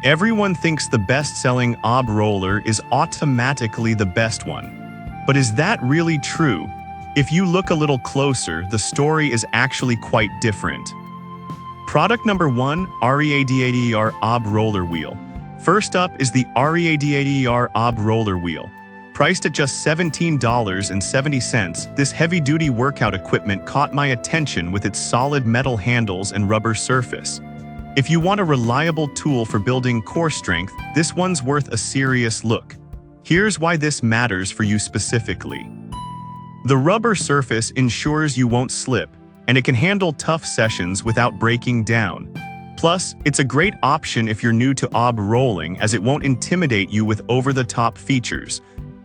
Everyone thinks the best-selling ob roller is automatically the best one. But is that really true? If you look a little closer, the story is actually quite different. Product number 1, READADER Ob Roller Wheel. First up is the READADER Ob Roller Wheel. Priced at just $17.70, this heavy-duty workout equipment caught my attention with its solid metal handles and rubber surface. If you want a reliable tool for building core strength, this one's worth a serious look. Here's why this matters for you specifically. The rubber surface ensures you won't slip, and it can handle tough sessions without breaking down. Plus, it's a great option if you're new to ob rolling, as it won't intimidate you with over-the-top features.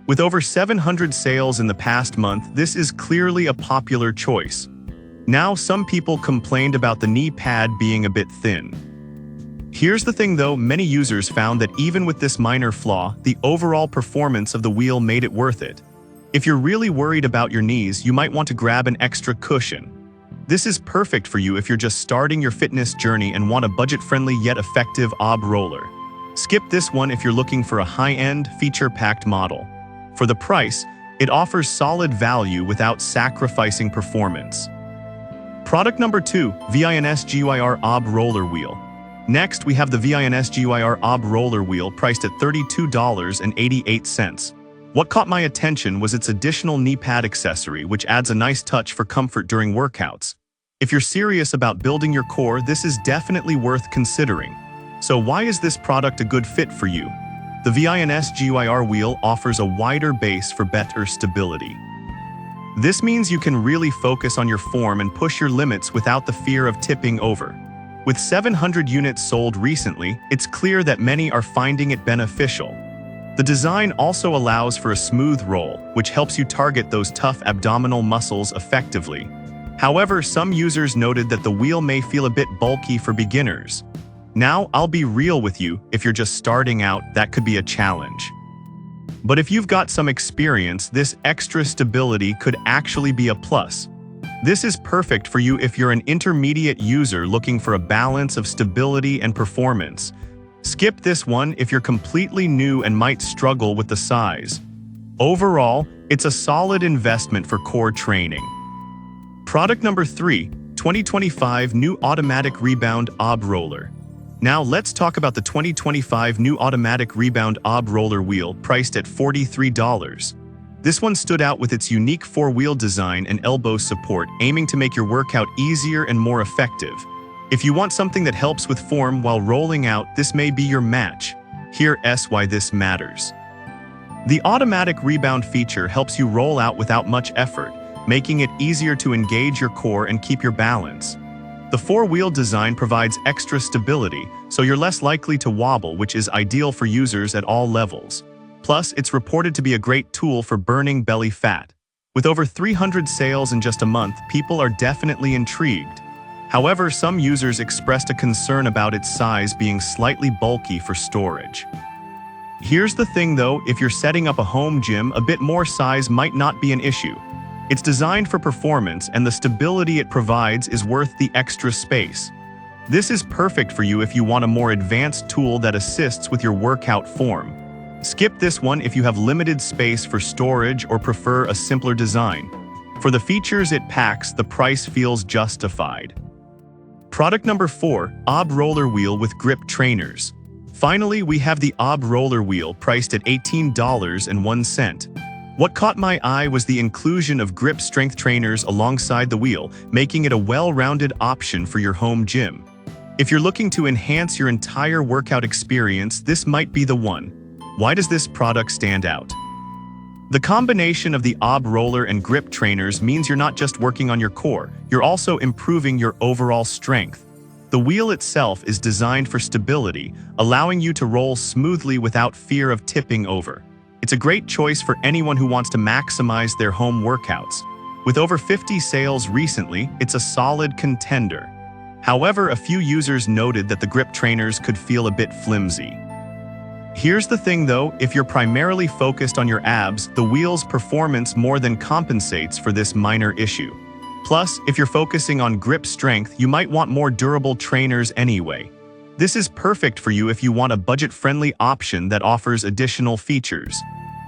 With over 700 sales in the past month, this is clearly a popular choice. Now, some people complained about the knee pad being a bit thin. Here's the thing though, many users found that even with this minor flaw, the overall performance of the wheel made it worth it. If you're really worried about your knees, you might want to grab an extra cushion. This is perfect for you if you're just starting your fitness journey and want a budget-friendly yet effective ob roller. Skip this one if you're looking for a high-end, feature-packed model. For the price, it offers solid value without sacrificing performance. Product number 2, VINS GYR Ob Roller Wheel. Next, we have the VINS GYR Ob Roller Wheel priced at $32.88. What caught my attention was its additional knee pad accessory, which adds a nice touch for comfort during workouts. If you're serious about building your core, this is definitely worth considering. So why is this product a good fit for you? The VINS GYR wheel offers a wider base for better stability. This means you can really focus on your form and push your limits without the fear of tipping over. With 700 units sold recently, it's clear that many are finding it beneficial. The design also allows for a smooth roll, which helps you target those tough abdominal muscles effectively. However, some users noted that the wheel may feel a bit bulky for beginners. Now, I'll be real with you, if you're just starting out, that could be a challenge. But if you've got some experience, this extra stability could actually be a plus. This is perfect for you if you're an intermediate user looking for a balance of stability and performance. Skip this one if you're completely new and might struggle with the size. Overall, it's a solid investment for core training. Product number 3, 2025 New Automatic Rebound Ob Roller. Now let's talk about the 2025 New Automatic Rebound Ob Roller Wheel priced at $43. This one stood out with its unique 4-wheel design and elbow support, aiming to make your workout easier and more effective. If you want something that helps with form while rolling out, this may be your match. Here's why this matters. The automatic rebound feature helps you roll out without much effort, making it easier to engage your core and keep your balance. The 4-wheel design provides extra stability, so you're less likely to wobble, which is ideal for users at all levels. Plus, it's reported to be a great tool for burning belly fat. With over 300 sales in just a month, people are definitely intrigued. However, some users expressed a concern about its size being slightly bulky for storage. Here's the thing though, if you're setting up a home gym, a bit more size might not be an issue. It's designed for performance, and the stability it provides is worth the extra space. This is perfect for you if you want a more advanced tool that assists with your workout form. Skip this one if you have limited space for storage or prefer a simpler design. For the features it packs, the price feels justified. Product number 4, Ob Roller Wheel with Grip Trainers. Finally, we have the Ob Roller Wheel priced at $18.01. What caught my eye was the inclusion of grip strength trainers alongside the wheel, making it a well-rounded option for your home gym. If you're looking to enhance your entire workout experience, this might be the one. Why does this product stand out? The combination of the Ob Roller and grip trainers means you're not just working on your core, you're also improving your overall strength. The wheel itself is designed for stability, allowing you to roll smoothly without fear of tipping over. It's a great choice for anyone who wants to maximize their home workouts. With over 50 sales recently, it's a solid contender. However, a few users noted that the grip trainers could feel a bit flimsy. Here's the thing though, if you're primarily focused on your abs, the wheel's performance more than compensates for this minor issue. Plus, if you're focusing on grip strength, you might want more durable trainers anyway. This is perfect for you if you want a budget-friendly option that offers additional features.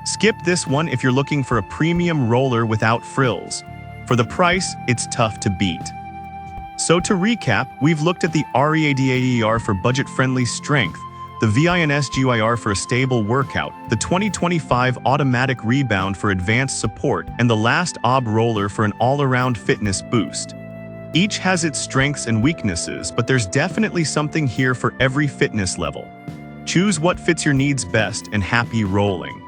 Skip this one if you're looking for a premium roller without frills. For the price, it's tough to beat. So to recap, we've looked at the READAER for budget-friendly strength, the VINSGYR for a stable workout, the 2025 automatic rebound for advanced support, and the last OB roller for an all-around fitness boost. Each has its strengths and weaknesses, but there's definitely something here for every fitness level. Choose what fits your needs best and happy rolling.